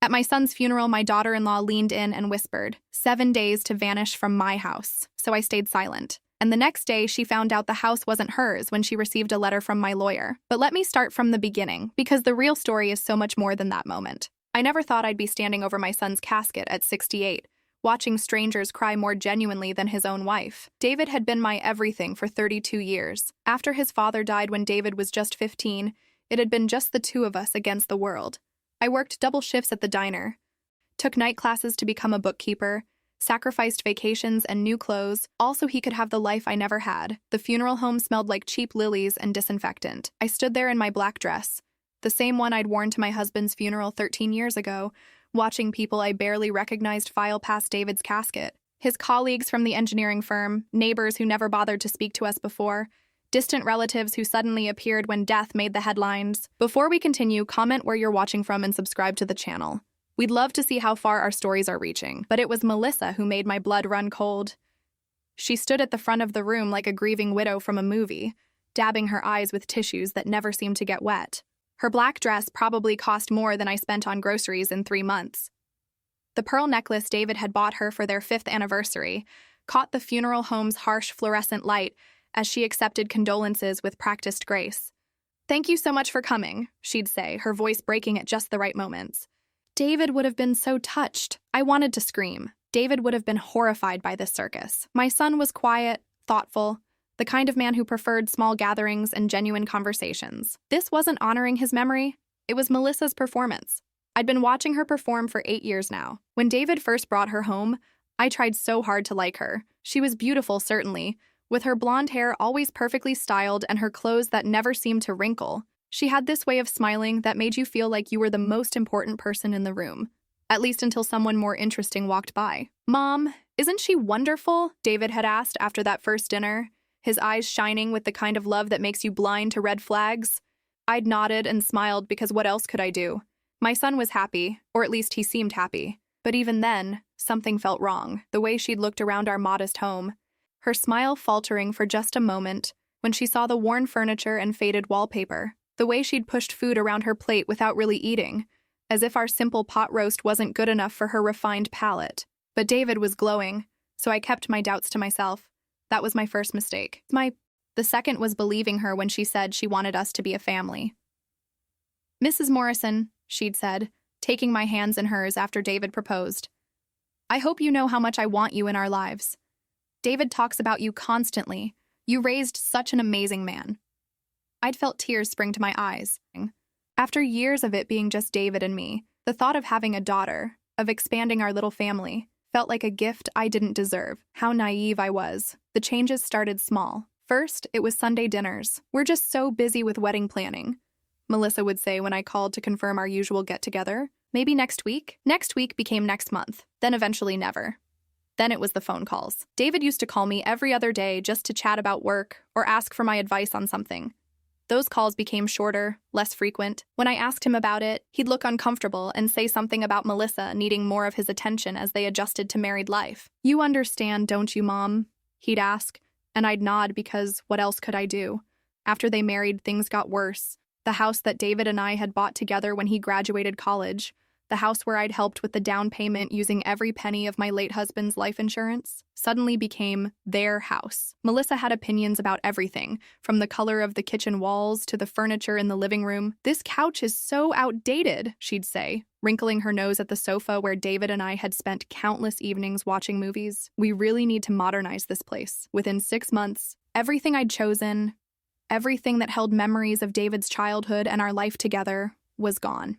At my son's funeral, my daughter-in-law leaned in and whispered, 7 days to vanish from my house, so I stayed silent. And the next day, she found out the house wasn't hers when she received a letter from my lawyer. But let me start from the beginning, because the real story is so much more than that moment. I never thought I'd be standing over my son's casket at 68, watching strangers cry more genuinely than his own wife. David had been my everything for 32 years. After his father died when David was just 15, it had been just the two of us against the world. I worked double shifts at the diner, took night classes to become a bookkeeper, sacrificed vacations and new clothes, all so he could have the life I never had. The funeral home smelled like cheap lilies and disinfectant. I stood there in my black dress, the same one I'd worn to my husband's funeral 13 years ago, watching people I barely recognized file past David's casket. His colleagues from the engineering firm, neighbors who never bothered to speak to us before, distant relatives who suddenly appeared when death made the headlines. Before we continue, comment where you're watching from and subscribe to the channel. We'd love to see how far our stories are reaching, but it was Melissa who made my blood run cold. She stood at the front of the room like a grieving widow from a movie, dabbing her eyes with tissues that never seemed to get wet. Her black dress probably cost more than I spent on groceries in 3 months. The pearl necklace David had bought her for their 5th anniversary caught the funeral home's harsh fluorescent light as she accepted condolences with practiced grace. "Thank you so much for coming," she'd say, her voice breaking at just the right moments. David would have been so touched. I wanted to scream. David would have been horrified by this circus. My son was quiet, thoughtful, the kind of man who preferred small gatherings and genuine conversations. This wasn't honoring his memory. It was Melissa's performance. I'd been watching her perform for 8 years now. When David first brought her home, I tried so hard to like her. She was beautiful, certainly, with her blonde hair always perfectly styled and her clothes that never seemed to wrinkle. She had this way of smiling that made you feel like you were the most important person in the room, at least until someone more interesting walked by. "Mom, isn't she wonderful?" David had asked after that first dinner, his eyes shining with the kind of love that makes you blind to red flags. I'd nodded and smiled because what else could I do? My son was happy, or at least he seemed happy. But even then, something felt wrong, the way she'd looked around our modest home, her smile faltering for just a moment when she saw the worn furniture and faded wallpaper, the way she'd pushed food around her plate without really eating, as if our simple pot roast wasn't good enough for her refined palate. But David was glowing, so I kept my doubts to myself. That was my first mistake. The second was believing her when she said she wanted us to be a family. "Mrs. Morrison," she'd said, taking my hands in hers after David proposed, "I hope you know how much I want you in our lives. David talks about you constantly. You raised such an amazing man." I'd felt tears spring to my eyes. After years of it being just David and me, the thought of having a daughter, of expanding our little family, felt like a gift I didn't deserve. How naive I was. The changes started small. First, it was Sunday dinners. "We're just so busy with wedding planning," Melissa would say when I called to confirm our usual get-together. "Maybe next week?" Next week became next month, then eventually never. Then it was the phone calls. David used to call me every other day just to chat about work or ask for my advice on something. Those calls became shorter, less frequent. When I asked him about it, he'd look uncomfortable and say something about Melissa needing more of his attention as they adjusted to married life. "You understand, don't you, Mom?" he'd ask, and I'd nod because what else could I do? After they married, things got worse. The house that David and I had bought together when he graduated college, the house where I'd helped with the down payment using every penny of my late husband's life insurance, suddenly became their house. Melissa had opinions about everything, from the color of the kitchen walls to the furniture in the living room. "This couch is so outdated," she'd say, wrinkling her nose at the sofa where David and I had spent countless evenings watching movies. "We really need to modernize this place." Within 6 months, everything I'd chosen, everything that held memories of David's childhood and our life together, was gone.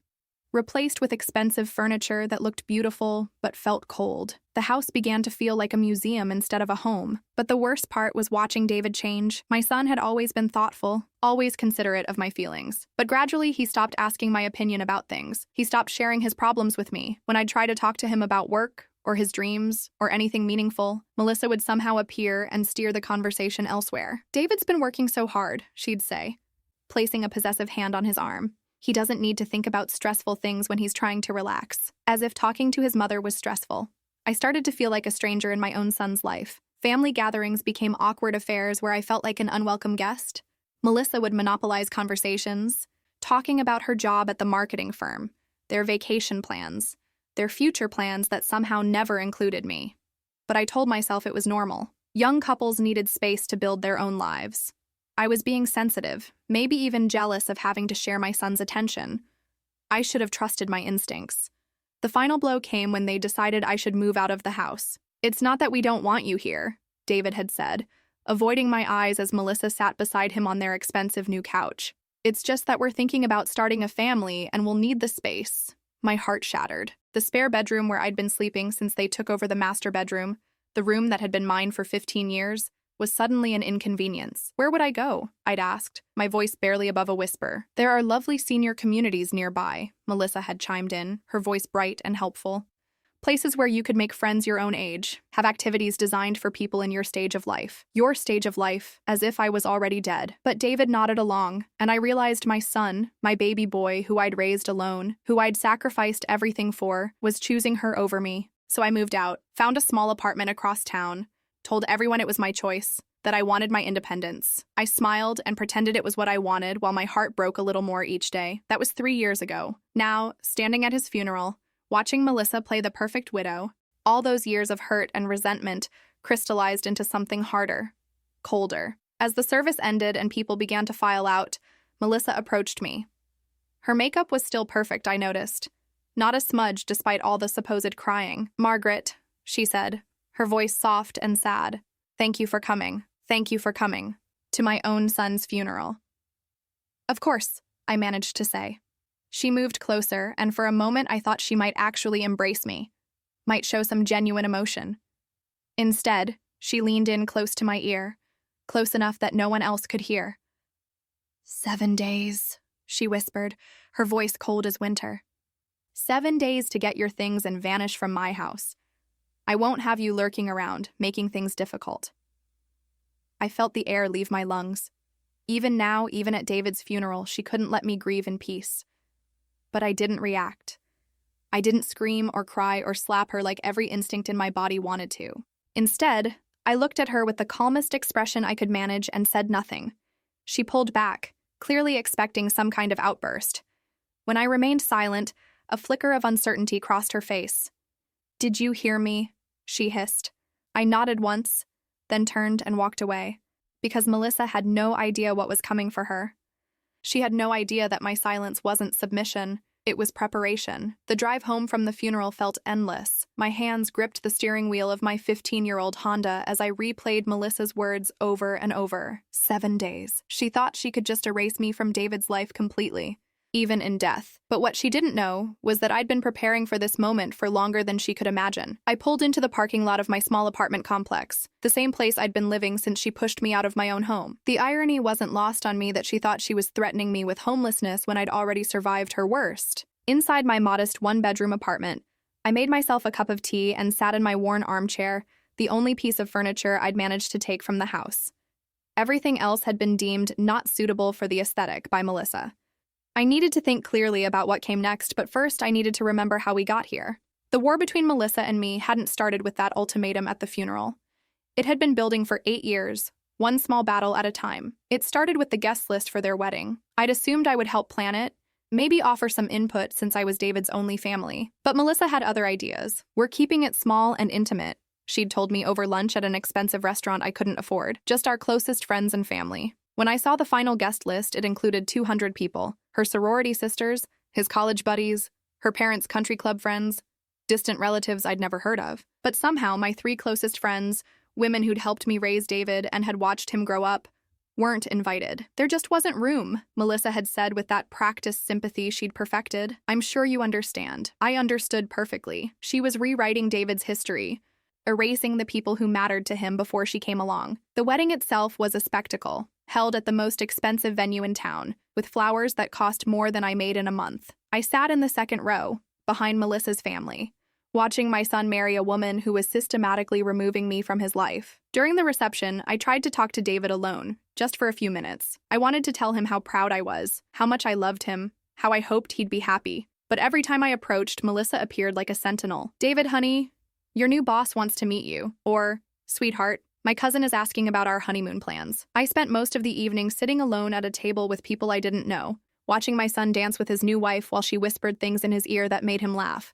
Replaced with expensive furniture that looked beautiful but felt cold. The house began to feel like a museum instead of a home. But the worst part was watching David change. My son had always been thoughtful, always considerate of my feelings. But gradually he stopped asking my opinion about things. He stopped sharing his problems with me. When I'd try to talk to him about work, or his dreams, or anything meaningful, Melissa would somehow appear and steer the conversation elsewhere. "David's been working so hard," she'd say, placing a possessive hand on his arm. "He doesn't need to think about stressful things when he's trying to relax." As if talking to his mother was stressful. I started to feel like a stranger in my own son's life. Family gatherings became awkward affairs where I felt like an unwelcome guest. Melissa would monopolize conversations, talking about her job at the marketing firm, their vacation plans, their future plans that somehow never included me. But I told myself it was normal. Young couples needed space to build their own lives. I was being sensitive, maybe even jealous of having to share my son's attention. I should have trusted my instincts. The final blow came when they decided I should move out of the house. "It's not that we don't want you here," David had said, avoiding my eyes as Melissa sat beside him on their expensive new couch. "It's just that we're thinking about starting a family and we'll need the space." My heart shattered. The spare bedroom where I'd been sleeping since they took over the master bedroom, the room that had been mine for 15 years, was suddenly an inconvenience. "Where would I go?" I'd asked, my voice barely above a whisper. "There are lovely senior communities nearby," Melissa had chimed in, her voice bright and helpful. "Places where you could make friends your own age, have activities designed for people in your stage of life." Your stage of life, as if I was already dead. But David nodded along, and I realized my son, my baby boy who I'd raised alone, who I'd sacrificed everything for, was choosing her over me. So I moved out, found a small apartment across town, told everyone it was my choice, that I wanted my independence. I smiled and pretended it was what I wanted while my heart broke a little more each day. That was 3 years ago. Now, standing at his funeral, watching Melissa play the perfect widow, all those years of hurt and resentment crystallized into something harder, colder. As the service ended and people began to file out, Melissa approached me. Her makeup was still perfect, I noticed. Not a smudge despite all the supposed crying. "Margaret," she said, her voice soft and sad. "Thank you for coming. Thank you for coming. To my own son's funeral." "Of course," I managed to say. She moved closer, and for a moment I thought she might actually embrace me, might show some genuine emotion. Instead, she leaned in close to my ear, close enough that no one else could hear. "7 days," she whispered, her voice cold as winter. 7 days to get your things and vanish from my house. I won't have you lurking around, making things difficult." I felt the air leave my lungs. Even now, even at David's funeral, she couldn't let me grieve in peace. But I didn't react. I didn't scream or cry or slap her like every instinct in my body wanted to. Instead, I looked at her with the calmest expression I could manage and said nothing. She pulled back, clearly expecting some kind of outburst. When I remained silent, a flicker of uncertainty crossed her face. "Did you hear me?" she hissed. I nodded once, then turned and walked away, because Melissa had no idea what was coming for her. She had no idea that my silence wasn't submission, it was preparation. The drive home from the funeral felt endless. My hands gripped the steering wheel of my 15-year-old Honda as I replayed Melissa's words over and over. 7 days. She thought she could just erase me from David's life completely, even in death. But what she didn't know was that I'd been preparing for this moment for longer than she could imagine. I pulled into the parking lot of my small apartment complex, the same place I'd been living since she pushed me out of my own home. The irony wasn't lost on me that she thought she was threatening me with homelessness when I'd already survived her worst. Inside my modest one-bedroom apartment, I made myself a cup of tea and sat in my worn armchair, the only piece of furniture I'd managed to take from the house. Everything else had been deemed not suitable for the aesthetic by Melissa. I needed to think clearly about what came next, but first I needed to remember how we got here. The war between Melissa and me hadn't started with that ultimatum at the funeral. It had been building for 8 years, one small battle at a time. It started with the guest list for their wedding. I'd assumed I would help plan it, maybe offer some input since I was David's only family. But Melissa had other ideas. "We're keeping it small and intimate," she'd told me over lunch at an expensive restaurant I couldn't afford. "Just our closest friends and family." When I saw the final guest list, it included 200 people. Her sorority sisters, his college buddies, her parents' country club friends, distant relatives I'd never heard of. But somehow my 3 closest friends, women who'd helped me raise David and had watched him grow up, weren't invited. "There just wasn't room," Melissa had said with that practiced sympathy she'd perfected. "I'm sure you understand." I understood perfectly. She was rewriting David's history, erasing the people who mattered to him before she came along. The wedding itself was a spectacle, held at the most expensive venue in town, with flowers that cost more than I made in a month. I sat in the second row, behind Melissa's family, watching my son marry a woman who was systematically removing me from his life. During the reception, I tried to talk to David alone, just for a few minutes. I wanted to tell him how proud I was, how much I loved him, how I hoped he'd be happy. But every time I approached, Melissa appeared like a sentinel. "David, honey, your new boss wants to meet you." Or, "Sweetheart, my cousin is asking about our honeymoon plans." I spent most of the evening sitting alone at a table with people I didn't know, watching my son dance with his new wife while she whispered things in his ear that made him laugh.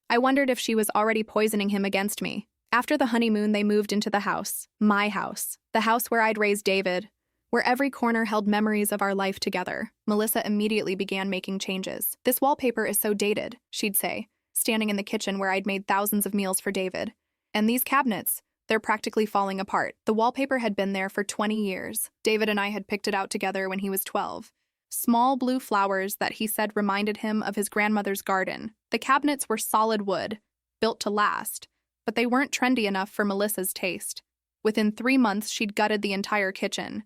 I wondered if she was already poisoning him against me. After the honeymoon, they moved into the house, my house, the house where I'd raised David, where every corner held memories of our life together. Melissa immediately began making changes. "This wallpaper is so dated," she'd say, standing in the kitchen where I'd made thousands of meals for David. "And these cabinets, they're practically falling apart." The wallpaper had been there for 20 years. David and I had picked it out together when he was 12. Small blue flowers that he said reminded him of his grandmother's garden. The cabinets were solid wood, built to last, but they weren't trendy enough for Melissa's taste. Within 3 months, she'd gutted the entire kitchen,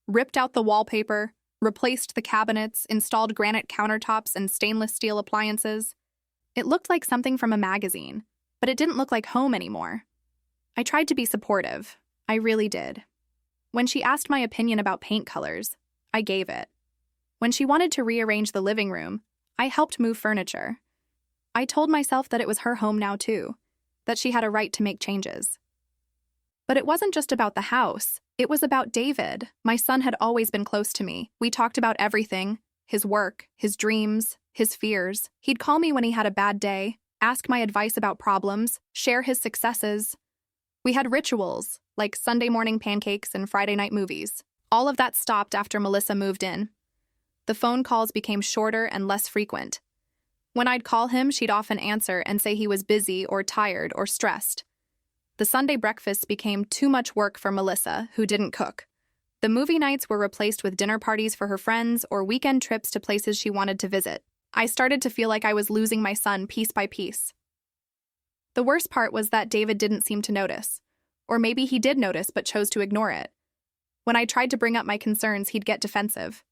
ripped out the wallpaper, replaced the cabinets, installed granite countertops and stainless steel appliances. It looked like something from a magazine, but it didn't look like home anymore. I tried to be supportive. I really did. When she asked my opinion about paint colors, I gave it. When she wanted to rearrange the living room, I helped move furniture. I told myself that it was her home now too, that she had a right to make changes. But it wasn't just about the house. It was about David. My son had always been close to me. We talked about everything: his work, his dreams, his fears. He'd call me when he had a bad day, ask my advice about problems, share his successes. We had rituals, like Sunday morning pancakes and Friday night movies. All of that stopped after Melissa moved in. The phone calls became shorter and less frequent. When I'd call him, she'd often answer and say he was busy or tired or stressed. The Sunday breakfasts became too much work for Melissa, who didn't cook. The movie nights were replaced with dinner parties for her friends or weekend trips to places she wanted to visit. I started to feel like I was losing my son piece by piece. The worst part was that David didn't seem to notice. Or maybe he did notice but chose to ignore it. When I tried to bring up my concerns, he'd get defensive.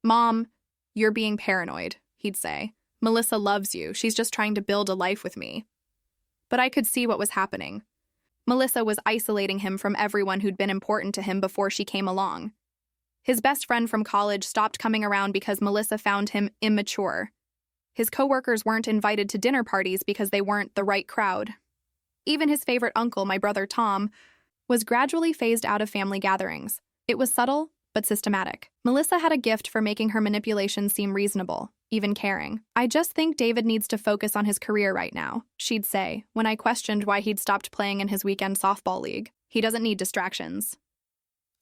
"Mom, you're being paranoid," he'd say. "Melissa loves you. She's just trying to build a life with me." But I could see what was happening. Melissa was isolating him from everyone who'd been important to him before she came along. His best friend from college stopped coming around because Melissa found him immature. His coworkers weren't invited to dinner parties because they weren't the right crowd. Even his favorite uncle, my brother Tom, was gradually phased out of family gatherings. It was subtle, but systematic. Melissa had a gift for making her manipulation seem reasonable, even caring. "I just think David needs to focus on his career right now," she'd say, when I questioned why he'd stopped playing in his weekend softball league. "He doesn't need distractions."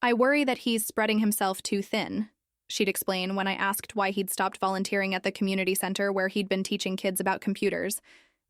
"I worry that he's spreading himself too thin," she'd explain when I asked why he'd stopped volunteering at the community center where he'd been teaching kids about computers.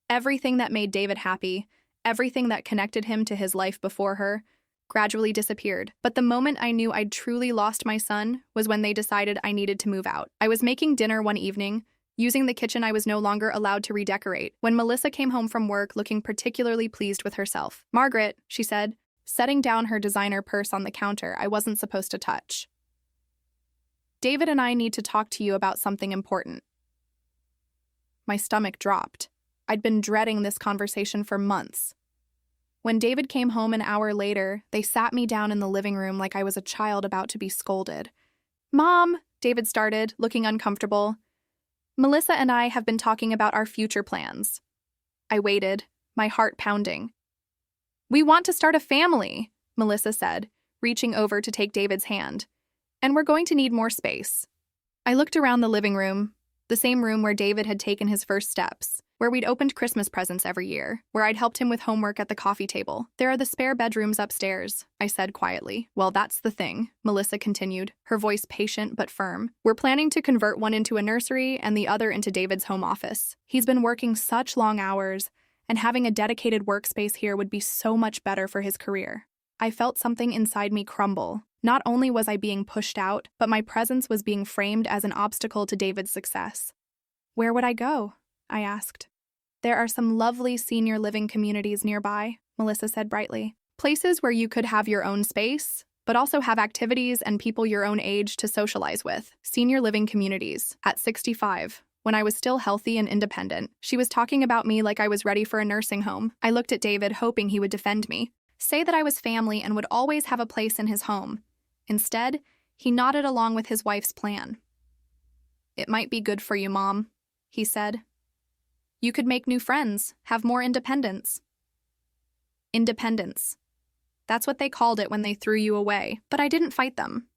Everything that made David happy, everything that connected him to his life before her, gradually disappeared. But the moment I knew I'd truly lost my son was when they decided I needed to move out. I was making dinner one evening, using the kitchen I was no longer allowed to redecorate, when Melissa came home from work looking particularly pleased with herself. "Margaret," she said, setting down her designer purse on the counter I wasn't supposed to touch. "David and I need to talk to you about something important." My stomach dropped. I'd been dreading this conversation for months. When David came home an hour later, they sat me down in the living room like I was a child about to be scolded. "Mom," David started, looking uncomfortable. "Melissa and I have been talking about our future plans." I waited, my heart pounding. "We want to start a family," Melissa said, reaching over to take David's hand. "And we're going to need more space." I looked around the living room, the same room where David had taken his first steps, where we'd opened Christmas presents every year, where I'd helped him with homework at the coffee table. "There are the spare bedrooms upstairs," I said quietly. "Well, that's the thing," Melissa continued, her voice patient but firm. "We're planning to convert one into a nursery and the other into David's home office. He's been working such long hours, and having a dedicated workspace here would be so much better for his career." I felt something inside me crumble. Not only was I being pushed out, but my presence was being framed as an obstacle to David's success. "Where would I go?" I asked. "There are some lovely senior living communities nearby," Melissa said brightly. "Places where you could have your own space, but also have activities and people your own age to socialize with. Senior living communities." At 65, when I was still healthy and independent, she was talking about me like I was ready for a nursing home. I looked at David, hoping he would defend me, say that I was family and would always have a place in his home. Instead, he nodded along with his wife's plan. "It might be good for you, Mom," he said. "You could make new friends, have more independence." Independence. That's what they called it when they threw you away. But I didn't fight them.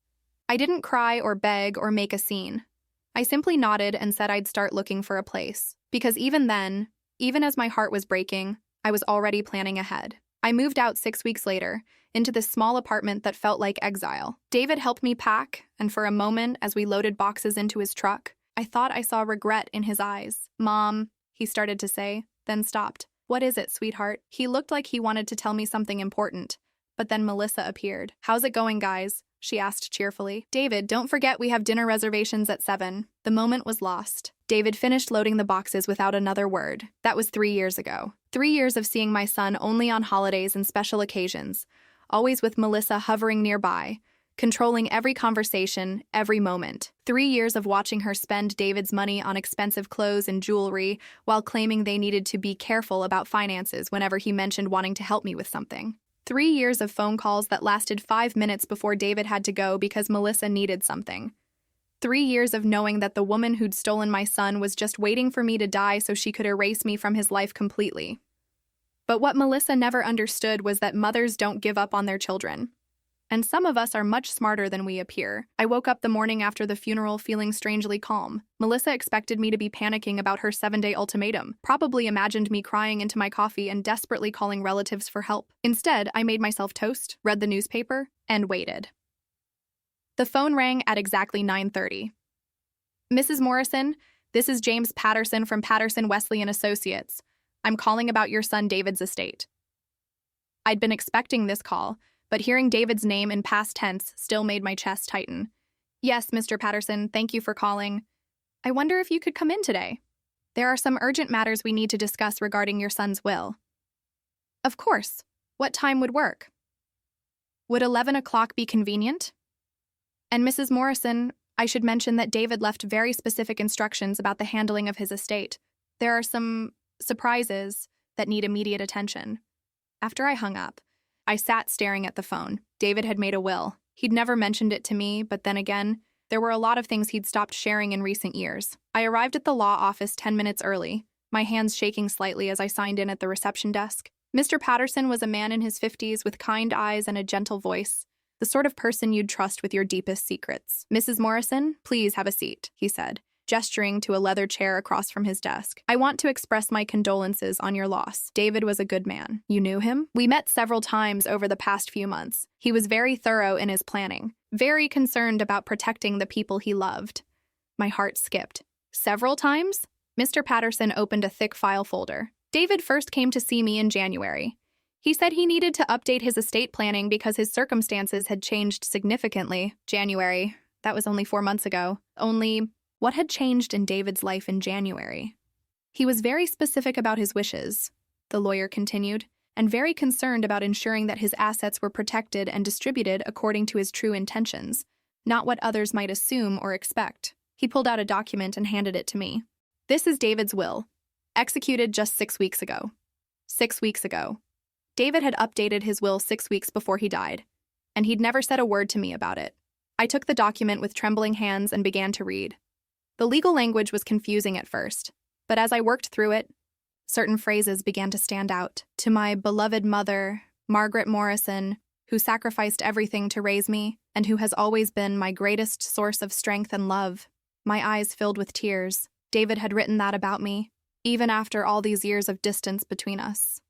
I didn't cry or beg or make a scene. I simply nodded and said I'd start looking for a place. Because even then, even as my heart was breaking, I was already planning ahead. I moved out 6 weeks later, into this small apartment that felt like exile. David helped me pack, and for a moment, as we loaded boxes into his truck, I thought I saw regret in his eyes. "Mom," he started to say, then stopped. "What is it, sweetheart?" He looked like he wanted to tell me something important, but then Melissa appeared. "How's it going, guys?" she asked cheerfully. "David, don't forget we have dinner reservations at 7. The moment was lost. David finished loading the boxes without another word. That was 3 years ago. 3 years of seeing my son only on holidays and special occasions, always with Melissa hovering nearby, controlling every conversation, every moment. 3 years of watching her spend David's money on expensive clothes and jewelry while claiming they needed to be careful about finances whenever he mentioned wanting to help me with something. 3 years of phone calls that lasted 5 minutes before David had to go because Melissa needed something. 3 years of knowing that the woman who'd stolen my son was just waiting for me to die so she could erase me from his life completely. But what Melissa never understood was that mothers don't give up on their children. And some of us are much smarter than we appear. I woke up the morning after the funeral feeling strangely calm. Melissa expected me to be panicking about her 7-day ultimatum, probably imagined me crying into my coffee and desperately calling relatives for help. Instead, I made myself toast, read the newspaper, and waited. The phone rang at exactly 9:30. "Mrs. Morrison, this is James Patterson from Patterson, Wesley & Associates. I'm calling about your son David's estate." I'd been expecting this call, but hearing David's name in past tense still made my chest tighten. "Yes, Mr. Patterson, thank you for calling. I wonder if you could come in today. There are some urgent matters we need to discuss regarding your son's will." "Of course. What time would work?" "Would 11 o'clock be convenient?" "And Mrs. Morrison, I should mention that David left very specific instructions about the handling of his estate. There are some surprises that need immediate attention." After I hung up, I sat staring at the phone. David had made a will. He'd never mentioned it to me, but then again, there were a lot of things he'd stopped sharing in recent years. I arrived at the law office 10 minutes early, my hands shaking slightly as I signed in at the reception desk. Mr. Patterson was a man in his 50s with kind eyes and a gentle voice, the sort of person you'd trust with your deepest secrets. "Mrs. Morrison, please have a seat," he said, gesturing to a leather chair across from his desk. "I want to express my condolences on your loss. David was a good man. You knew him?" "We met several times over the past few months. He was very thorough in his planning, very concerned about protecting the people he loved." My heart skipped. "Several times?" Mr. Patterson opened a thick file folder. "David first came to see me in January. He said he needed to update his estate planning because his circumstances had changed significantly." January. That was only 4 months ago. Only, what had changed in David's life in January? "He was very specific about his wishes," the lawyer continued, "and very concerned about ensuring that his assets were protected and distributed according to his true intentions, not what others might assume or expect." He pulled out a document and handed it to me. "This is David's will, executed just 6 weeks ago." 6 weeks ago. David had updated his will 6 weeks before he died, and he'd never said a word to me about it. I took the document with trembling hands and began to read. The legal language was confusing at first, but as I worked through it, certain phrases began to stand out. "To my beloved mother, Margaret Morrison, who sacrificed everything to raise me, and who has always been my greatest source of strength and love." My eyes filled with tears. David had written that about me, even after all these years of distance between us.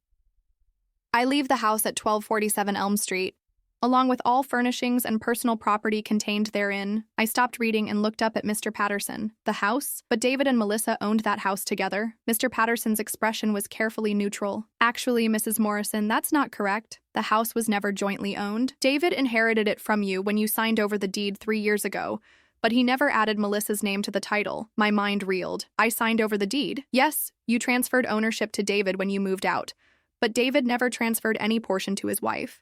I leave the house at 1247 Elm Street, along with all furnishings and personal property contained therein. I stopped reading and looked up at Mr. Patterson. The house? But David and Melissa owned that house together. Mr. Patterson's expression was carefully neutral. "Actually, Mrs. Morrison, that's not correct. The house was never jointly owned. David inherited it from you when you signed over the deed 3 years ago, but he never added Melissa's name to the title." My mind reeled. "I signed over the deed?" "Yes, you transferred ownership to David when you moved out, but David never transferred any portion to his wife.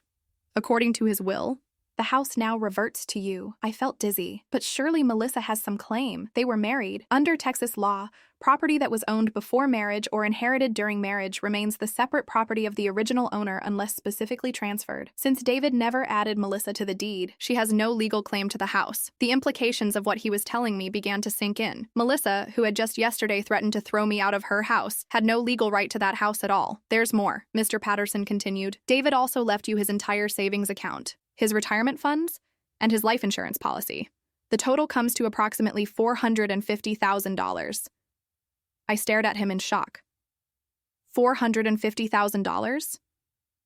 According to his will, the house now reverts to you." I felt dizzy. But surely Melissa has some claim. They were married. Under Texas law, property that was owned before marriage or inherited during marriage remains the separate property of the original owner unless specifically transferred. Since David never added Melissa to the deed, she has no legal claim to the house. The implications of what he was telling me began to sink in. Melissa, who had just yesterday threatened to throw me out of her house, had no legal right to that house at all. "There's more," Mr. Patterson continued. "David also left you his entire savings account, his retirement funds, and his life insurance policy. The total comes to approximately $450,000. I stared at him in shock. $450,000?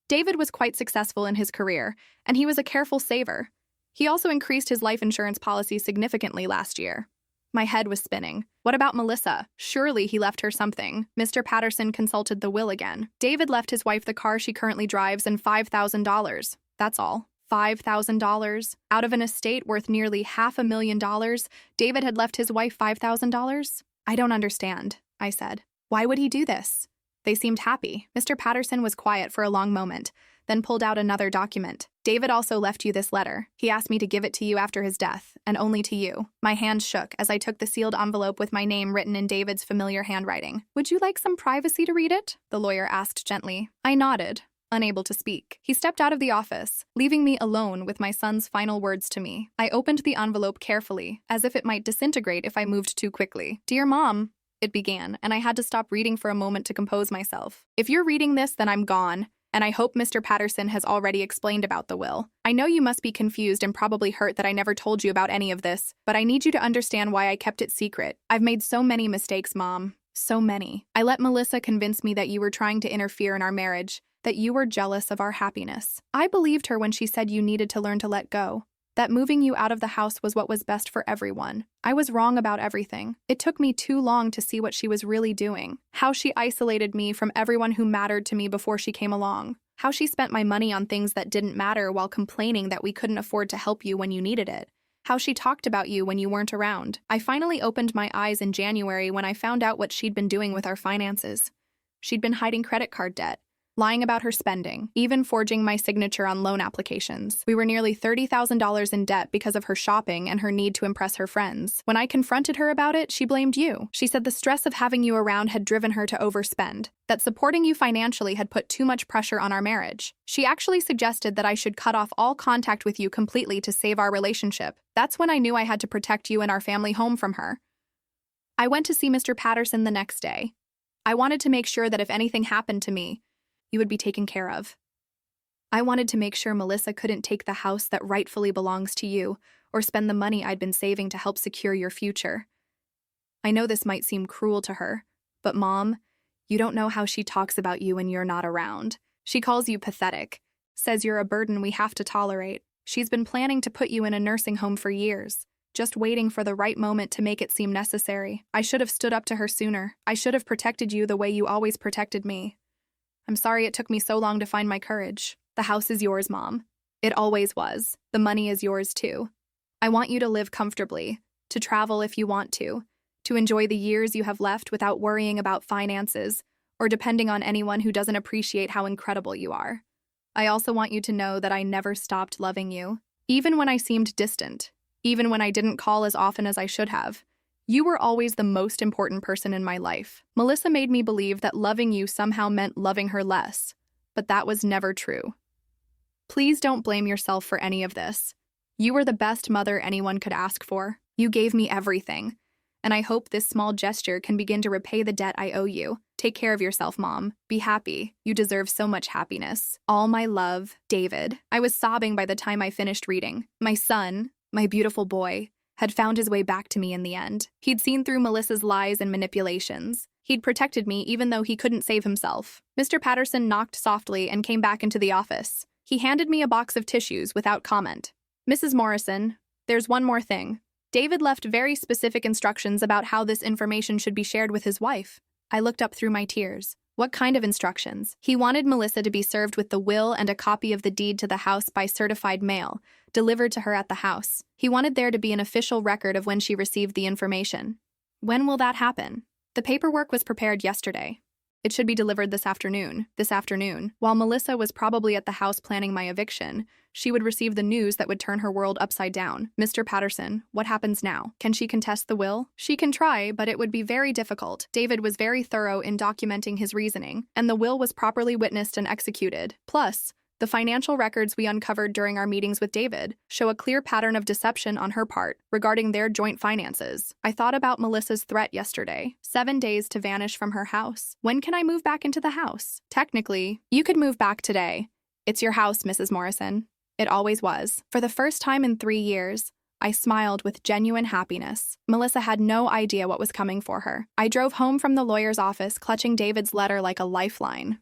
David was quite successful in his career, and he was a careful saver. He also increased his life insurance policy significantly last year. My head was spinning. What about Melissa? Surely he left her something. Mr. Patterson consulted the will again. David left his wife the car she currently drives and $5,000. That's all. $5,000? Out of an estate worth nearly $500,000, David had left his wife $5,000? I don't understand, I said. Why would he do this? They seemed happy. Mr. Patterson was quiet for a long moment, then pulled out another document. David also left you this letter. He asked me to give it to you after his death, and only to you. My hand shook as I took the sealed envelope with my name written in David's familiar handwriting. Would you like some privacy to read it? The lawyer asked gently. I nodded, unable to speak. He stepped out of the office, leaving me alone with my son's final words to me. I opened the envelope carefully, as if it might disintegrate if I moved too quickly. Dear Mom, it began, and I had to stop reading for a moment to compose myself. If you're reading this, then I'm gone, and I hope Mr. Patterson has already explained about the will. I know you must be confused and probably hurt that I never told you about any of this, but I need you to understand why I kept it secret. I've made so many mistakes, Mom. So many. I let Melissa convince me that you were trying to interfere in our marriage, that you were jealous of our happiness. I believed her when she said you needed to learn to let go, that moving you out of the house was what was best for everyone. I was wrong about everything. It took me too long to see what she was really doing, how she isolated me from everyone who mattered to me before she came along, how she spent my money on things that didn't matter while complaining that we couldn't afford to help you when you needed it, how she talked about you when you weren't around. I finally opened my eyes in January when I found out what she'd been doing with our finances. She'd been hiding credit card debt, lying about her spending, even forging my signature on loan applications. We were nearly $30,000 in debt because of her shopping and her need to impress her friends. When I confronted her about it, she blamed you. She said the stress of having you around had driven her to overspend, that supporting you financially had put too much pressure on our marriage. She actually suggested that I should cut off all contact with you completely to save our relationship. That's when I knew I had to protect you and our family home from her. I went to see Mr. Patterson the next day. I wanted to make sure that if anything happened to me, you would be taken care of. I wanted to make sure Melissa couldn't take the house that rightfully belongs to you or spend the money I'd been saving to help secure your future. I know this might seem cruel to her, but Mom, you don't know how she talks about you when you're not around. She calls you pathetic, says you're a burden we have to tolerate. She's been planning to put you in a nursing home for years, just waiting for the right moment to make it seem necessary. I should have stood up to her sooner. I should have protected you the way you always protected me. I'm sorry it took me so long to find my courage. The house is yours, Mom. It always was. The money is yours, too. I want you to live comfortably, to travel if you want to enjoy the years you have left without worrying about finances or depending on anyone who doesn't appreciate how incredible you are. I also want you to know that I never stopped loving you. Even when I seemed distant, even when I didn't call as often as I should have, you were always the most important person in my life. Melissa made me believe that loving you somehow meant loving her less, but that was never true. Please don't blame yourself for any of this. You were the best mother anyone could ask for. You gave me everything, and I hope this small gesture can begin to repay the debt I owe you. Take care of yourself, Mom. Be happy. You deserve so much happiness. All my love, David. I was sobbing by the time I finished reading. My son, my beautiful boy, had found his way back to me in the end. He'd seen through Melissa's lies and manipulations. He'd protected me even though he couldn't save himself. Mr. Patterson knocked softly and came back into the office. He handed me a box of tissues without comment. Mrs. Morrison, there's one more thing. David left very specific instructions about how this information should be shared with his wife. I looked up through my tears. What kind of instructions? He wanted Melissa to be served with the will and a copy of the deed to the house by certified mail, delivered to her at the house. He wanted there to be an official record of when she received the information. When will that happen? The paperwork was prepared yesterday. It should be delivered this afternoon. While Melissa was probably at the house planning my eviction, she would receive the news that would turn her world upside down. Mr. Patterson, what happens now? Can she contest the will? She can try, but it would be very difficult. David was very thorough in documenting his reasoning, and the will was properly witnessed and executed. Plus, the financial records we uncovered during our meetings with David show a clear pattern of deception on her part regarding their joint finances. I thought about Melissa's threat yesterday. 7 days to vanish from her house. When can I move back into the house? Technically, you could move back today. It's your house, Mrs. Morrison. It always was. For the first time in 3 years, I smiled with genuine happiness. Melissa had no idea what was coming for her. I drove home from the lawyer's office, clutching David's letter like a lifeline.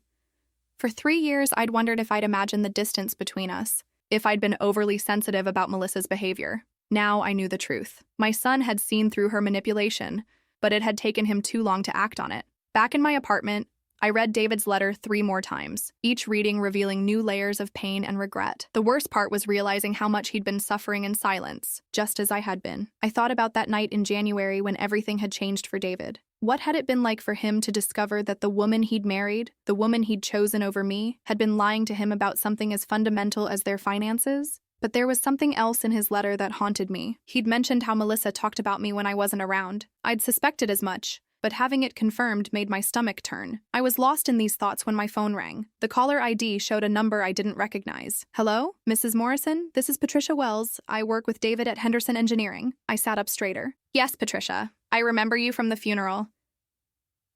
For 3 years, I'd wondered if I'd imagined the distance between us, if I'd been overly sensitive about Melissa's behavior. Now I knew the truth. My son had seen through her manipulation, but it had taken him too long to act on it. Back in my apartment, I read David's letter 3 more times, each reading revealing new layers of pain and regret. The worst part was realizing how much he'd been suffering in silence, just as I had been. I thought about that night in January when everything had changed for David. What had it been like for him to discover that the woman he'd married, the woman he'd chosen over me, had been lying to him about something as fundamental as their finances? But there was something else in his letter that haunted me. He'd mentioned how Melissa talked about me when I wasn't around. I'd suspected as much, but having it confirmed made my stomach turn. I was lost in these thoughts when my phone rang. The caller ID showed a number I didn't recognize. Hello? Mrs. Morrison? This is Patricia Wells. I work with David at Henderson Engineering. I sat up straighter. Yes, Patricia. I remember you from the funeral.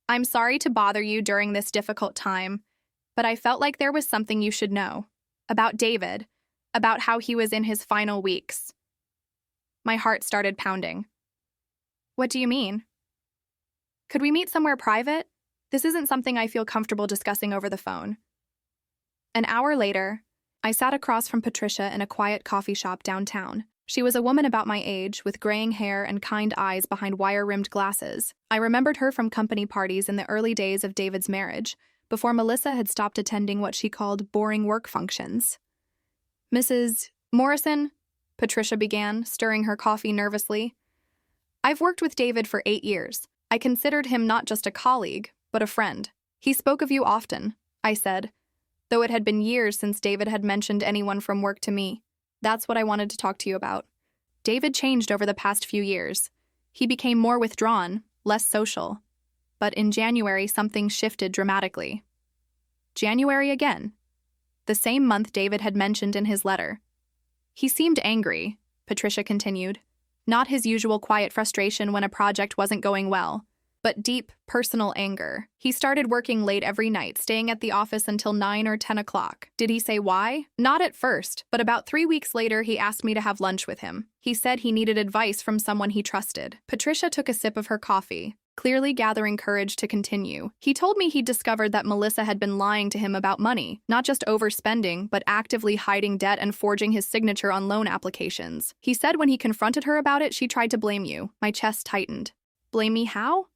I'm sorry to bother you during this difficult time, but I felt like there was something you should know. About David. About how he was in his final weeks. My heart started pounding. What do you mean? Could we meet somewhere private? This isn't something I feel comfortable discussing over the phone. An hour later, I sat across from Patricia in a quiet coffee shop downtown. She was a woman about my age, with graying hair and kind eyes behind wire-rimmed glasses. I remembered her from company parties in the early days of David's marriage, before Melissa had stopped attending what she called boring work functions. Mrs. Morrison, Patricia began, stirring her coffee nervously. I've worked with David for 8 years. I considered him not just a colleague, but a friend. He spoke of you often, I said, though it had been years since David had mentioned anyone from work to me. That's what I wanted to talk to you about. David changed over the past few years. He became more withdrawn, less social. But in January, something shifted dramatically. January again. The same month David had mentioned in his letter. He seemed angry, Patricia continued. Not his usual quiet frustration when a project wasn't going well, but deep, personal anger. He started working late every night, staying at the office until 9 or 10 o'clock. Did he say why? Not at first, but about 3 weeks later he asked me to have lunch with him. He said he needed advice from someone he trusted. Patricia took a sip of her coffee, clearly gathering courage to continue. He told me he'd discovered that Melissa had been lying to him about money, not just overspending, but actively hiding debt and forging his signature on loan applications. He said when he confronted her about it, she tried to blame you. My chest tightened. Blame me how?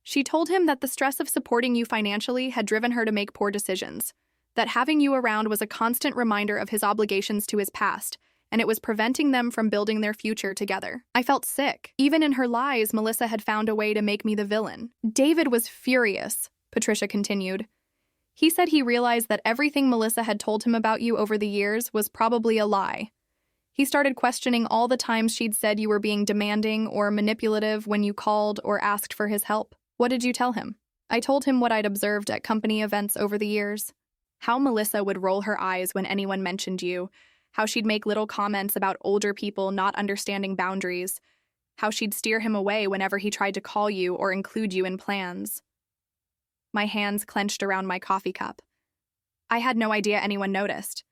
She told him that the stress of supporting you financially had driven her to make poor decisions, that having you around was a constant reminder of his obligations to his past, and it was preventing them from building their future together. I felt sick. Even in her lies, Melissa had found a way to make me the villain. David was furious, Patricia continued. He said he realized that everything Melissa had told him about you over the years was probably a lie. He started questioning all the times she'd said you were being demanding or manipulative when you called or asked for his help. What did you tell him? I told him what I'd observed at company events over the years. How Melissa would roll her eyes when anyone mentioned you, how she'd make little comments about older people not understanding boundaries, how she'd steer him away whenever he tried to call you or include you in plans. My hands clenched around my coffee cup. I had no idea anyone noticed.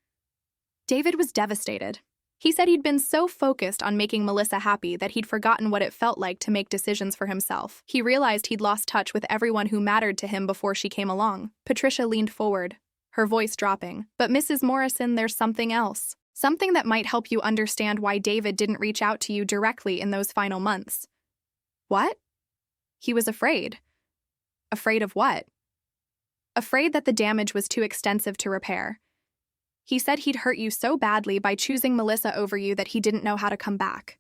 David was devastated. He said he'd been so focused on making Melissa happy that he'd forgotten what it felt like to make decisions for himself. He realized he'd lost touch with everyone who mattered to him before she came along. Patricia leaned forward, her voice dropping. But Mrs. Morrison, there's something else. Something that might help you understand why David didn't reach out to you directly in those final months. What? He was afraid. Afraid of what? Afraid that the damage was too extensive to repair. He said he'd hurt you so badly by choosing Melissa over you that he didn't know how to come back.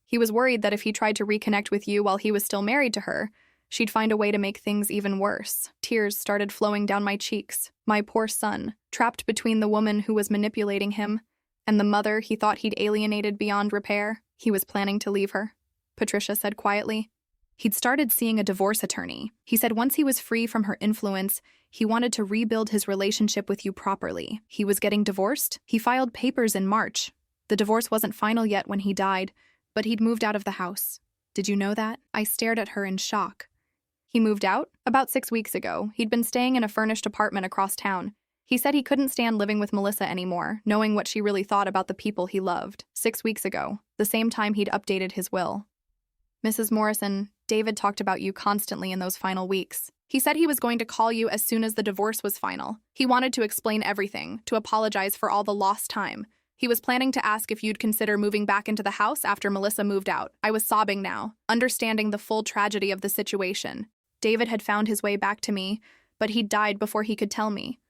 He was worried that if he tried to reconnect with you while he was still married to her, she'd find a way to make things even worse. Tears started flowing down my cheeks. My poor son, trapped between the woman who was manipulating him and the mother he thought he'd alienated beyond repair. He was planning to leave her, Patricia said quietly. He'd started seeing a divorce attorney. He said once he was free from her influence, he wanted to rebuild his relationship with you properly. He was getting divorced? He filed papers in March. The divorce wasn't final yet when he died, but he'd moved out of the house. Did you know that? I stared at her in shock. He moved out? About 6 weeks ago. He'd been staying in a furnished apartment across town. He said he couldn't stand living with Melissa anymore, knowing what she really thought about the people he loved. 6 weeks ago, the same time he'd updated his will. Mrs. Morrison, David talked about you constantly in those final weeks. He said he was going to call you as soon as the divorce was final. He wanted to explain everything, to apologize for all the lost time. He was planning to ask if you'd consider moving back into the house after Melissa moved out. I was sobbing now, understanding the full tragedy of the situation. David had found his way back to me, but he'd died before he could tell me.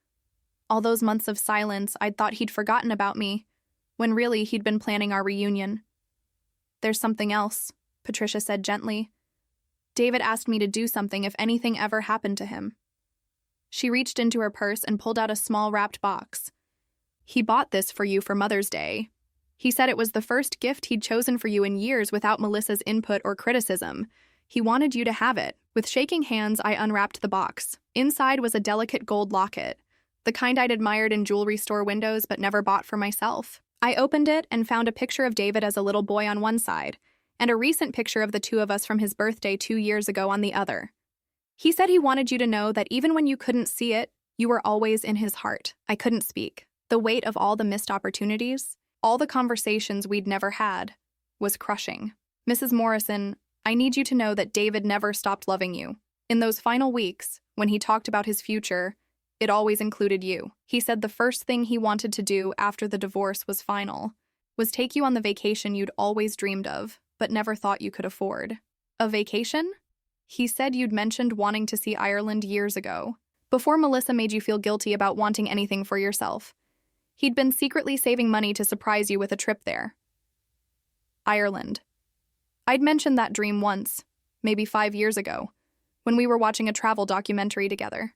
All those months of silence, I'd thought he'd forgotten about me, when really he'd been planning our reunion. There's something else, Patricia said gently. David asked me to do something if anything ever happened to him. She reached into her purse and pulled out a small wrapped box. He bought this for you for Mother's Day. He said it was the first gift he'd chosen for you in years without Melissa's input or criticism. He wanted you to have it. With shaking hands, I unwrapped the box. Inside was a delicate gold locket, the kind I'd admired in jewelry store windows but never bought for myself. I opened it and found a picture of David as a little boy on one side, and a recent picture of the two of us from his birthday 2 years ago on the other. He said he wanted you to know that even when you couldn't see it, you were always in his heart. I couldn't speak. The weight of all the missed opportunities, all the conversations we'd never had, was crushing. Mrs. Morrison, I need you to know that David never stopped loving you. In those final weeks, when he talked about his future, it always included you. He said the first thing he wanted to do after the divorce was final was take you on the vacation you'd always dreamed of, but never thought you could afford. A vacation? He said you'd mentioned wanting to see Ireland years ago, before Melissa made you feel guilty about wanting anything for yourself. He'd been secretly saving money to surprise you with a trip there. Ireland. I'd mentioned that dream once, maybe 5 years ago, when we were watching a travel documentary together.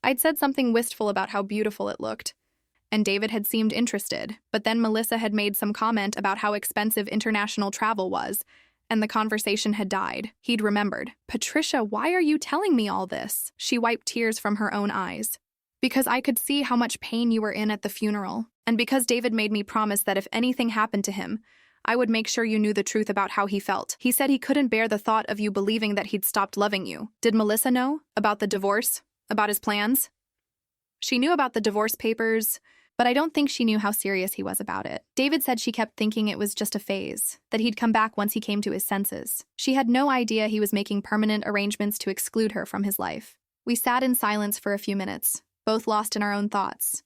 I'd said something wistful about how beautiful it looked, and David had seemed interested, but then Melissa had made some comment about how expensive international travel was, and the conversation had died. He'd remembered. Patricia, why are you telling me all this? She wiped tears from her own eyes. Because I could see how much pain you were in at the funeral, and because David made me promise that if anything happened to him, I would make sure you knew the truth about how he felt. He said he couldn't bear the thought of you believing that he'd stopped loving you. Did Melissa know? About the divorce? About his plans? She knew about the divorce papers, but I don't think she knew how serious he was about it. David said she kept thinking it was just a phase, that he'd come back once he came to his senses. She had no idea he was making permanent arrangements to exclude her from his life. We sat in silence for a few minutes, both lost in our own thoughts.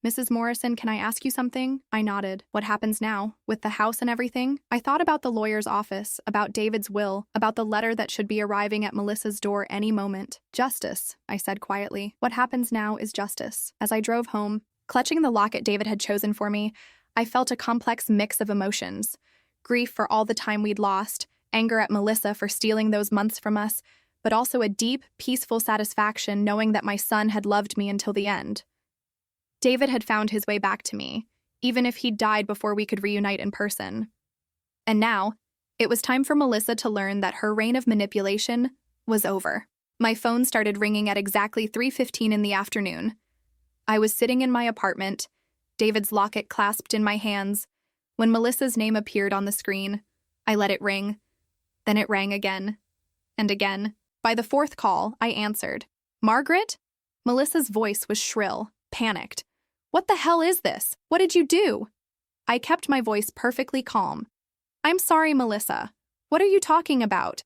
Mrs. Morrison, can I ask you something? I nodded. What happens now? With the house and everything? I thought about the lawyer's office, about David's will, about the letter that should be arriving at Melissa's door any moment. Justice, I said quietly. What happens now is justice. As I drove home, clutching the locket David had chosen for me, I felt a complex mix of emotions. Grief for all the time we'd lost, anger at Melissa for stealing those months from us, but also a deep, peaceful satisfaction knowing that my son had loved me until the end. David had found his way back to me, even if he'd died before we could reunite in person. And now, it was time for Melissa to learn that her reign of manipulation was over. My phone started ringing at exactly 3:15 in the afternoon. I was sitting in my apartment, David's locket clasped in my hands, when Melissa's name appeared on the screen. I let it ring. Then it rang again. And again. By the fourth call, I answered. Margaret? Melissa's voice was shrill, panicked. What the hell is this? What did you do? I kept my voice perfectly calm. I'm sorry, Melissa. What are you talking about?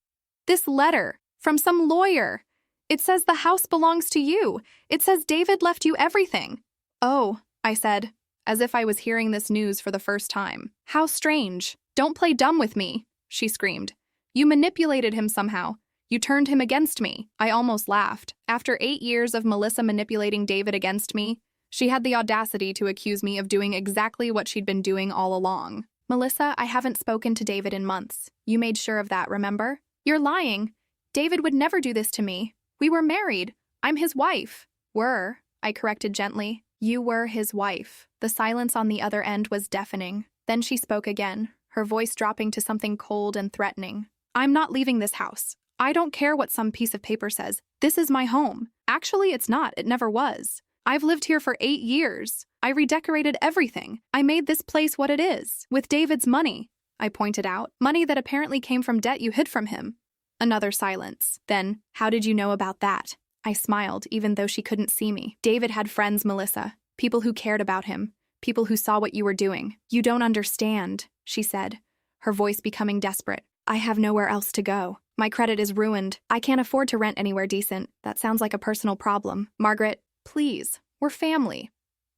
This letter, from some lawyer. It says the house belongs to you. It says David left you everything. Oh, I said, as if I was hearing this news for the first time. How strange. Don't play dumb with me, she screamed. You manipulated him somehow. You turned him against me. I almost laughed. After 8 years of Melissa manipulating David against me, she had the audacity to accuse me of doing exactly what she'd been doing all along. Melissa, I haven't spoken to David in months. You made sure of that, remember? You're lying. David would never do this to me. We were married. I'm his wife. Were, I corrected gently. You were his wife. The silence on the other end was deafening. Then she spoke again, her voice dropping to something cold and threatening. I'm not leaving this house. I don't care what some piece of paper says. This is my home. Actually, it's not. It never was. I've lived here for 8 years. I redecorated everything. I made this place what it is. With David's money, I pointed out. Money that apparently came from debt you hid from him. Another silence. Then, how did you know about that? I smiled, even though she couldn't see me. David had friends, Melissa. People who cared about him. People who saw what you were doing. You don't understand, she said, her voice becoming desperate. I have nowhere else to go. My credit is ruined. I can't afford to rent anywhere decent. That sounds like a personal problem. Margaret, please, we're family.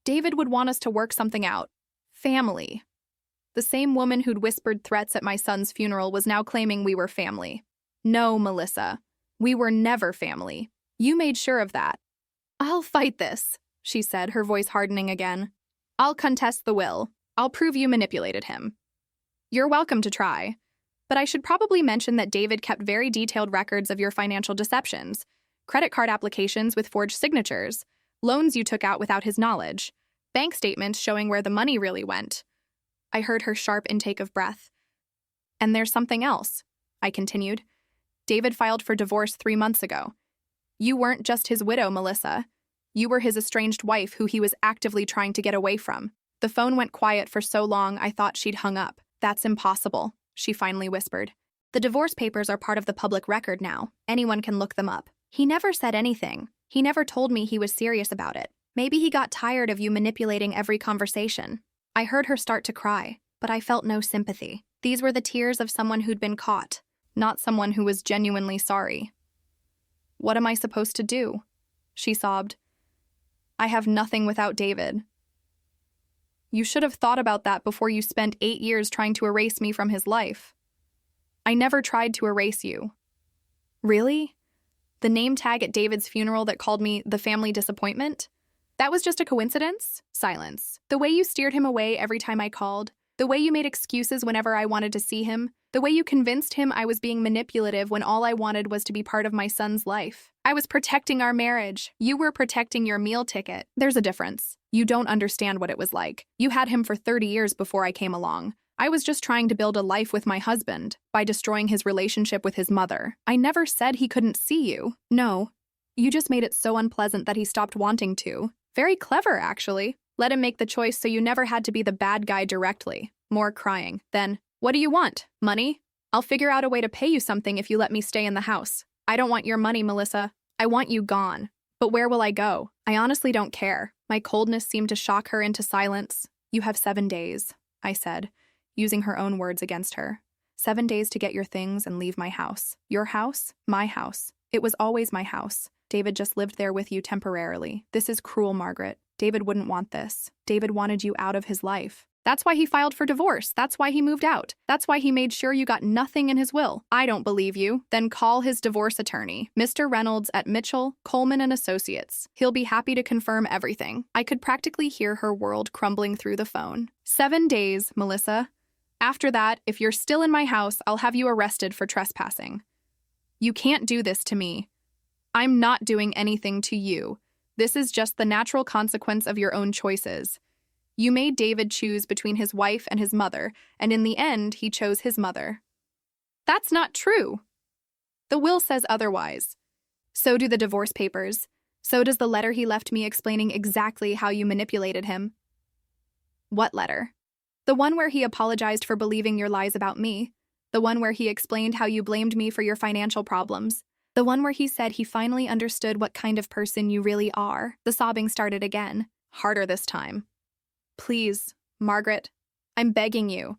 David would want us to work something out. Family. The same woman who'd whispered threats at my son's funeral was now claiming we were family. No, Melissa. We were never family. You made sure of that. I'll fight this, she said, her voice hardening again. I'll contest the will. I'll prove you manipulated him. You're welcome to try. But I should probably mention that David kept very detailed records of your financial deceptions, credit card applications with forged signatures, loans you took out without his knowledge, bank statements showing where the money really went. I heard her sharp intake of breath. And there's something else, I continued. David filed for divorce 3 months ago. You weren't just his widow, Melissa. You were his estranged wife who he was actively trying to get away from. The phone went quiet for so long I thought she'd hung up. That's impossible, she finally whispered. The divorce papers are part of the public record now. Anyone can look them up. He never said anything. He never told me he was serious about it. Maybe he got tired of you manipulating every conversation. I heard her start to cry, but I felt no sympathy. These were the tears of someone who'd been caught, not someone who was genuinely sorry. What am I supposed to do? She sobbed. I have nothing without David. You should have thought about that before you spent 8 years trying to erase me from his life. I never tried to erase you. Really? The name tag at David's funeral that called me the family disappointment? That was just a coincidence? Silence. The way you steered him away every time I called, the way you made excuses whenever I wanted to see him, the way you convinced him I was being manipulative when all I wanted was to be part of my son's life. I was protecting our marriage. You were protecting your meal ticket. There's a difference. You don't understand what it was like. You had him for 30 years before I came along. I was just trying to build a life with my husband by destroying his relationship with his mother. I never said he couldn't see you. No. You just made it so unpleasant that he stopped wanting to. Very clever, actually. Let him make the choice so you never had to be the bad guy directly. More crying. Then, what do you want? Money? I'll figure out a way to pay you something if you let me stay in the house. I don't want your money, Melissa. I want you gone. But where will I go? I honestly don't care. My coldness seemed to shock her into silence. You have 7 days, I said, using her own words against her. 7 days to get your things and leave my house. Your house? My house. It was always my house. David just lived there with you temporarily. This is cruel, Margaret. David wouldn't want this. David wanted you out of his life. That's why he filed for divorce. That's why he moved out. That's why he made sure you got nothing in his will. I don't believe you. Then call his divorce attorney, Mr. Reynolds at Mitchell, Coleman and Associates. He'll be happy to confirm everything. I could practically hear her world crumbling through the phone. 7 days, Melissa. After that, if you're still in my house, I'll have you arrested for trespassing. You can't do this to me. I'm not doing anything to you. This is just the natural consequence of your own choices. You made David choose between his wife and his mother, and in the end, he chose his mother. That's not true. The will says otherwise. So do the divorce papers. So does the letter he left me explaining exactly how you manipulated him. What letter? The one where he apologized for believing your lies about me. The one where he explained how you blamed me for your financial problems. The one where he said he finally understood what kind of person you really are. The sobbing started again, harder this time. Please, Margaret, I'm begging you.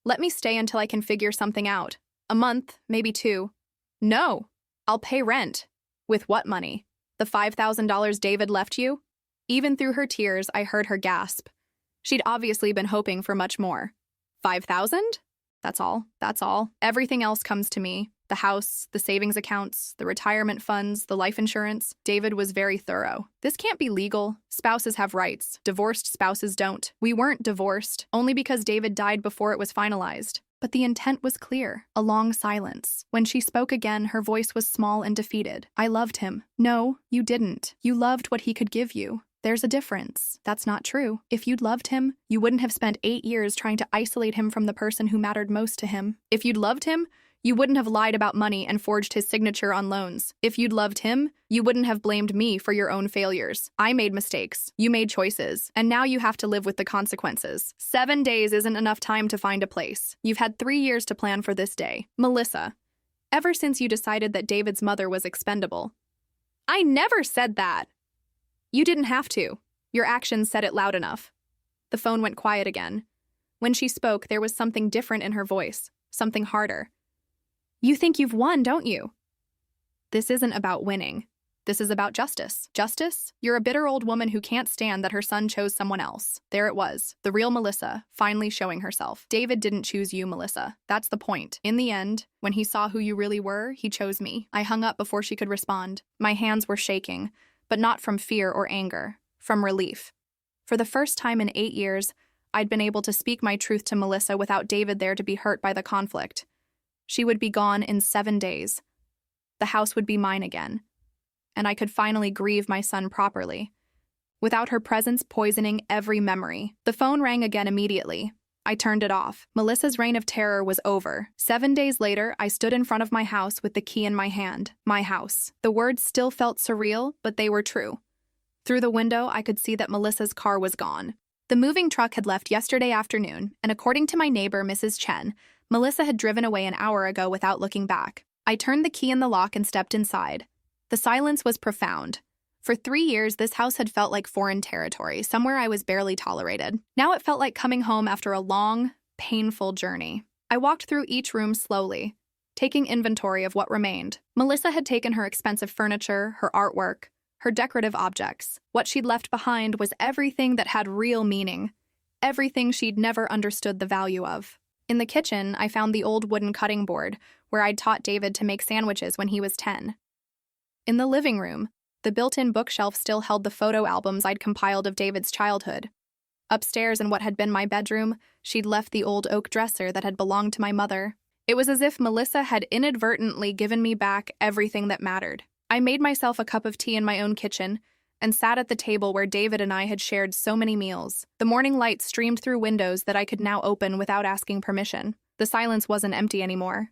Let me stay until I can figure something out. A month, maybe 2. No, I'll pay rent. With what money? The $5,000 David left you? Even through her tears, I heard her gasp. She'd obviously been hoping for much more. 5,000? That's all. That's all. Everything else comes to me. The house, the savings accounts, the retirement funds, the life insurance. David was very thorough. This can't be legal. Spouses have rights. Divorced spouses don't. We weren't divorced, only because David died before it was finalized. But the intent was clear. A long silence. When she spoke again, her voice was small and defeated. I loved him. No, you didn't. You loved what he could give you. There's a difference. That's not true. If you'd loved him, you wouldn't have spent 8 years trying to isolate him from the person who mattered most to him. If you'd loved him, you wouldn't have lied about money and forged his signature on loans. If you'd loved him, you wouldn't have blamed me for your own failures. I made mistakes. You made choices. And now you have to live with the consequences. 7 days isn't enough time to find a place. You've had 3 years to plan for this day. Melissa, ever since you decided that David's mother was expendable, I never said that. You didn't have to. Your actions said it loud enough. The phone went quiet again. When she spoke, there was something different in her voice, something harder. You think you've won, don't you? This isn't about winning. This is about justice. Justice? You're a bitter old woman who can't stand that her son chose someone else. There it was, the real Melissa, finally showing herself. David didn't choose you, Melissa. That's the point. In the end, when he saw who you really were, he chose me. I hung up before she could respond. My hands were shaking, but not from fear or anger, from relief. For the first time in 8 years, I'd been able to speak my truth to Melissa without David there to be hurt by the conflict. She would be gone in 7 days. The house would be mine again. And I could finally grieve my son properly, without her presence poisoning every memory. The phone rang again immediately. I turned it off. Melissa's reign of terror was over. 7 days later, I stood in front of my house with the key in my hand. My house. The words still felt surreal, but they were true. Through the window, I could see that Melissa's car was gone. The moving truck had left yesterday afternoon, and according to my neighbor, Mrs. Chen, Melissa had driven away an hour ago without looking back. I turned the key in the lock and stepped inside. The silence was profound. For 3 years, this house had felt like foreign territory, somewhere I was barely tolerated. Now it felt like coming home after a long, painful journey. I walked through each room slowly, taking inventory of what remained. Melissa had taken her expensive furniture, her artwork, her decorative objects. What she'd left behind was everything that had real meaning, everything she'd never understood the value of. In the kitchen, I found the old wooden cutting board where I'd taught David to make sandwiches when he was 10. In the living room, the built-in bookshelf still held the photo albums I'd compiled of David's childhood. Upstairs in what had been my bedroom, she'd left the old oak dresser that had belonged to my mother. It was as if Melissa had inadvertently given me back everything that mattered. I made myself a cup of tea in my own kitchen and sat at the table where David and I had shared so many meals. The morning light streamed through windows that I could now open without asking permission. The silence wasn't empty anymore.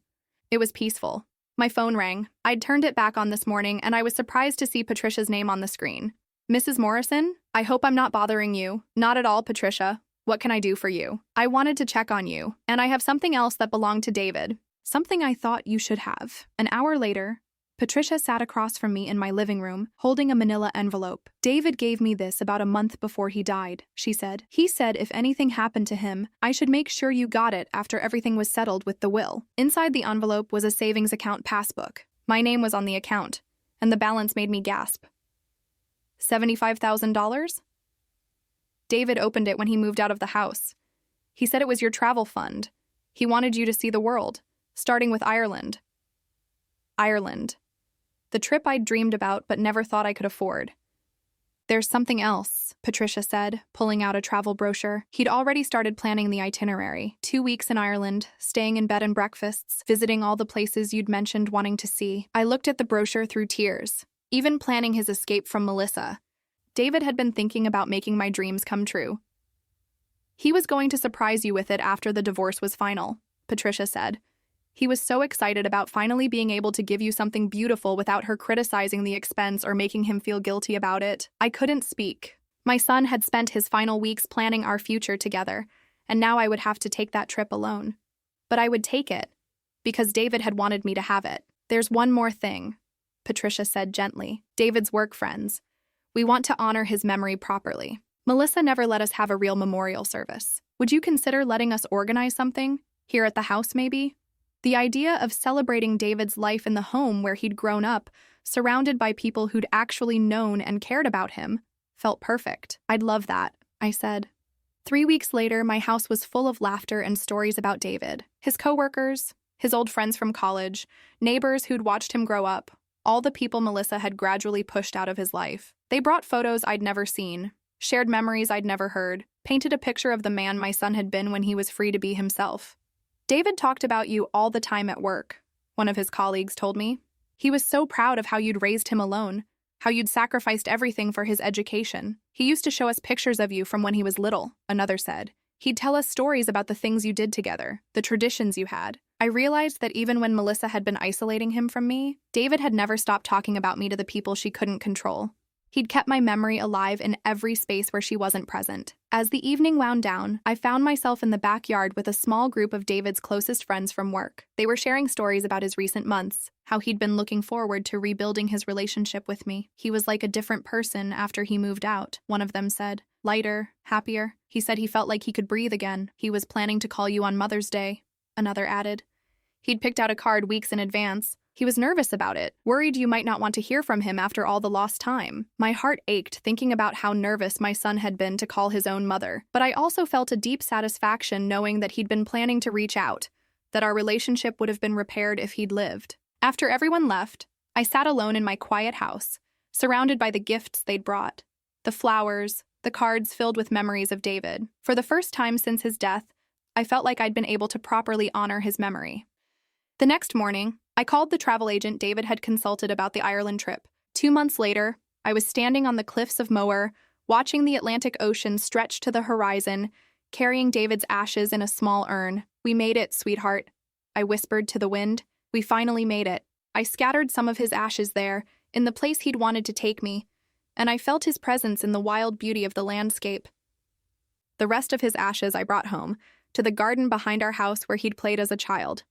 It was peaceful. My phone rang. I'd turned it back on this morning, and I was surprised to see Patricia's name on the screen. Mrs. Morrison? I hope I'm not bothering you. Not at all, Patricia. What can I do for you? I wanted to check on you, and I have something else that belonged to David. Something I thought you should have. An hour later, Patricia sat across from me in my living room, holding a manila envelope. David gave me this about a month before he died, she said. He said if anything happened to him, I should make sure you got it after everything was settled with the will. Inside the envelope was a savings account passbook. My name was on the account, and the balance made me gasp. $75,000? David opened it when he moved out of the house. He said it was your travel fund. He wanted you to see the world, starting with Ireland. Ireland. The trip I'd dreamed about but never thought I could afford. There's something else, Patricia said, pulling out a travel brochure. He'd already started planning the itinerary. 2 weeks in Ireland, staying in bed and breakfasts, visiting all the places you'd mentioned wanting to see. I looked at the brochure through tears, even planning his escape from Melissa. David had been thinking about making my dreams come true. He was going to surprise you with it after the divorce was final, Patricia said. He was so excited about finally being able to give you something beautiful without her criticizing the expense or making him feel guilty about it. I couldn't speak. My son had spent his final weeks planning our future together, and now I would have to take that trip alone. But I would take it, because David had wanted me to have it. There's one more thing, Patricia said gently. David's work friends. We want to honor his memory properly. Melissa never let us have a real memorial service. Would you consider letting us organize something? Here at the house, maybe? The idea of celebrating David's life in the home where he'd grown up, surrounded by people who'd actually known and cared about him, felt perfect. I'd love that, I said. 3 weeks later, my house was full of laughter and stories about David. His coworkers, his old friends from college, neighbors who'd watched him grow up, all the people Melissa had gradually pushed out of his life. They brought photos I'd never seen, shared memories I'd never heard, painted a picture of the man my son had been when he was free to be himself. David talked about you all the time at work, one of his colleagues told me. He was so proud of how you'd raised him alone, how you'd sacrificed everything for his education. He used to show us pictures of you from when he was little, another said. He'd tell us stories about the things you did together, the traditions you had. I realized that even when Melissa had been isolating him from me, David had never stopped talking about me to the people she couldn't control. He'd kept my memory alive in every space where she wasn't present. As the evening wound down, I found myself in the backyard with a small group of David's closest friends from work. They were sharing stories about his recent months, how he'd been looking forward to rebuilding his relationship with me. He was like a different person after he moved out, one of them said. Lighter, happier. He said he felt like he could breathe again. He was planning to call you on Mother's Day, another added. He'd picked out a card weeks in advance. He was nervous about it, worried you might not want to hear from him after all the lost time. My heart ached thinking about how nervous my son had been to call his own mother, but I also felt a deep satisfaction knowing that he'd been planning to reach out, that our relationship would have been repaired if he'd lived. After everyone left, I sat alone in my quiet house, surrounded by the gifts they'd brought. The flowers, the cards filled with memories of David. For the first time since his death, I felt like I'd been able to properly honor his memory. The next morning, I called the travel agent David had consulted about the Ireland trip. 2 months later, I was standing on the cliffs of Moher, watching the Atlantic Ocean stretch to the horizon, carrying David's ashes in a small urn. "We made it, sweetheart," I whispered to the wind. "We finally made it." I scattered some of his ashes there, in the place he'd wanted to take me, and I felt his presence in the wild beauty of the landscape. The rest of his ashes I brought home, to the garden behind our house where he'd played as a child.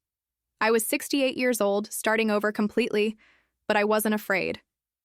I was 68 years old, starting over completely, but I wasn't afraid.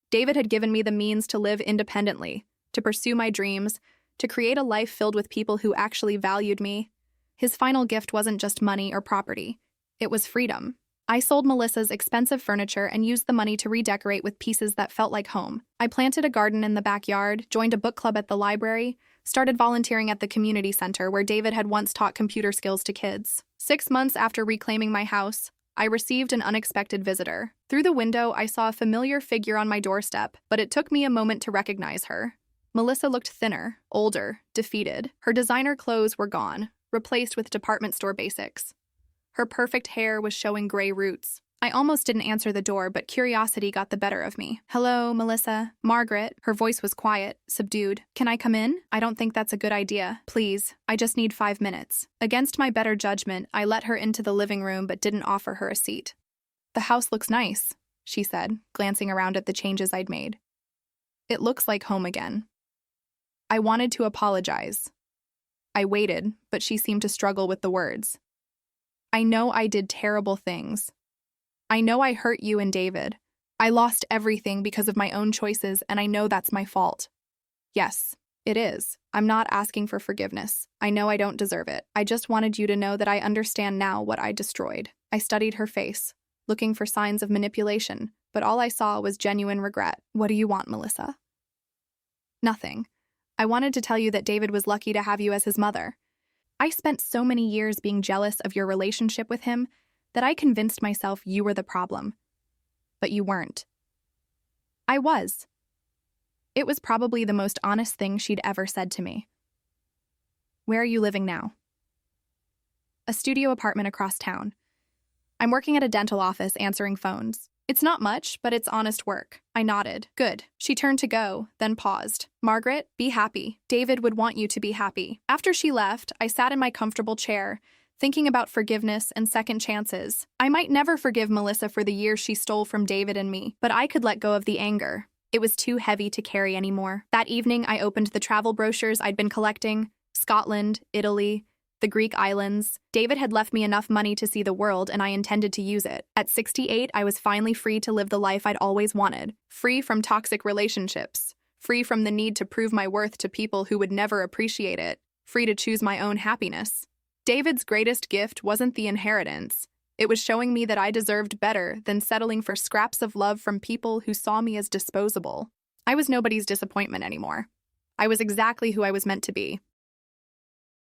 David had given me the means to live independently, to pursue my dreams, to create a life filled with people who actually valued me. His final gift wasn't just money or property. It was freedom. I sold Melissa's expensive furniture and used the money to redecorate with pieces that felt like home. I planted a garden in the backyard, joined a book club at the library, started volunteering at the community center where David had once taught computer skills to kids. 6 months after reclaiming my house, I received an unexpected visitor. Through the window, I saw a familiar figure on my doorstep, but it took me a moment to recognize her. Melissa looked thinner, older, defeated. Her designer clothes were gone, replaced with department store basics. Her perfect hair was showing gray roots. I almost didn't answer the door, but curiosity got the better of me. "Hello, Melissa." "Margaret." Her voice was quiet, subdued. "Can I come in?" "I don't think that's a good idea." "Please, I just need 5 minutes." Against my better judgment, I let her into the living room but didn't offer her a seat. "The house looks nice," she said, glancing around at the changes I'd made. "It looks like home again." I wanted to apologize. I waited, but she seemed to struggle with the words. "I know I did terrible things. I know I hurt you and David. I lost everything because of my own choices, and I know that's my fault." "Yes, it is. I'm not asking for forgiveness. I know I don't deserve it. I just wanted you to know that I understand now what I destroyed." I studied her face, looking for signs of manipulation, but all I saw was genuine regret. "What do you want, Melissa?" "Nothing. I wanted to tell you that David was lucky to have you as his mother. I spent so many years being jealous of your relationship with him that I convinced myself you were the problem. But you weren't." I was. It was probably the most honest thing she'd ever said to me. "Where are you living now?" "A studio apartment across town. I'm working at a dental office answering phones. It's not much, but it's honest work." I nodded. "Good." She turned to go, then paused. "Margaret, be happy. David would want you to be happy." After she left, I sat in my comfortable chair, thinking about forgiveness and second chances. I might never forgive Melissa for the years she stole from David and me, but I could let go of the anger. It was too heavy to carry anymore. That evening, I opened the travel brochures I'd been collecting. Scotland, Italy, the Greek islands. David had left me enough money to see the world, and I intended to use it. At 68, I was finally free to live the life I'd always wanted. Free from toxic relationships. Free from the need to prove my worth to people who would never appreciate it. Free to choose my own happiness. David's greatest gift wasn't the inheritance. It was showing me that I deserved better than settling for scraps of love from people who saw me as disposable. I was nobody's disappointment anymore. I was exactly who I was meant to be.